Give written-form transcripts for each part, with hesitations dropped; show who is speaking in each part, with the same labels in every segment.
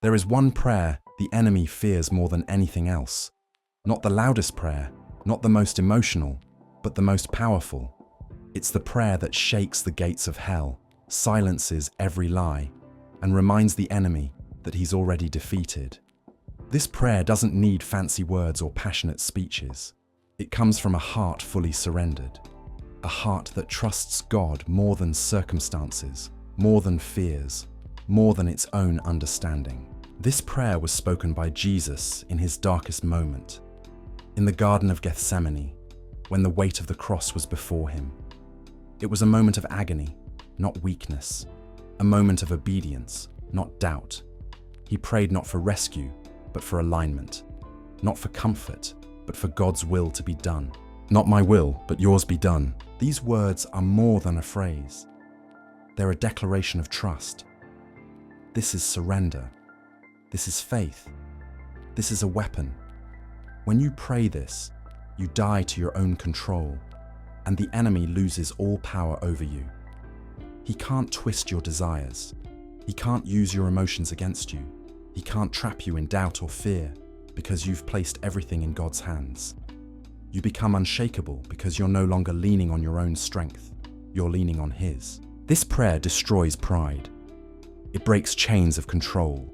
Speaker 1: There is one prayer the enemy fears more than anything else. Not the loudest prayer, not the most emotional, but the most powerful. It's the prayer that shakes the gates of hell, silences every lie, and reminds the enemy that he's already defeated. This prayer doesn't need fancy words or passionate speeches. It comes from a heart fully surrendered, a heart that trusts God more than circumstances, more than fears, more than its own understanding. This prayer was spoken by Jesus in his darkest moment, in the Garden of Gethsemane, when the weight of the cross was before him. It was a moment of agony, not weakness, a moment of obedience, not doubt. He prayed not for rescue, but for alignment, not for comfort, but for God's will to be done. Not my will, but yours be done. These words are more than a phrase. They're a declaration of trust. This is surrender. This is faith. This is a weapon. When you pray this, you die to your own control, and the enemy loses all power over you. He can't twist your desires. He can't use your emotions against you. He can't trap you in doubt or fear because you've placed everything in God's hands. You become unshakable because you're no longer leaning on your own strength. You're leaning on His. This prayer destroys pride. It breaks chains of control.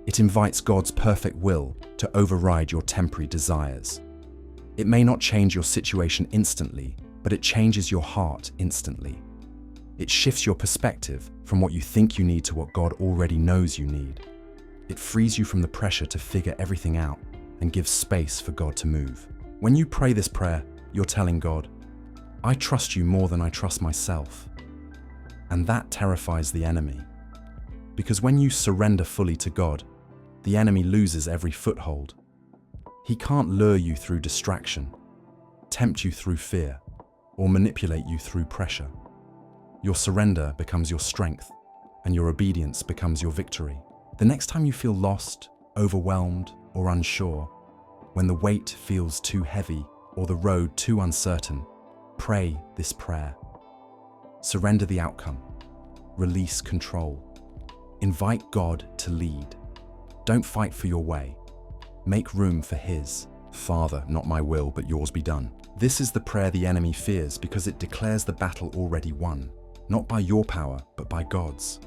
Speaker 1: It invites God's perfect will to override your temporary desires. It may not change your situation instantly, but it changes your heart instantly. It shifts your perspective from what you think you need to what God already knows you need. It frees you from the pressure to figure everything out and gives space for God to move. When you pray this prayer, you're telling God, I trust you more than I trust myself. And that terrifies the enemy. Because when you surrender fully to God, the enemy loses every foothold. He can't lure you through distraction, tempt you through fear, or manipulate you through pressure. Your surrender becomes your strength, and your obedience becomes your victory. The next time you feel lost, overwhelmed, or unsure, when the weight feels too heavy or the road too uncertain, pray this prayer. Surrender the outcome. Release control. Invite God to lead. Don't fight for your way. Make room for His. Father, not my will, but yours be done. This is the prayer the enemy fears because it declares the battle already won, not by your power, but by God's.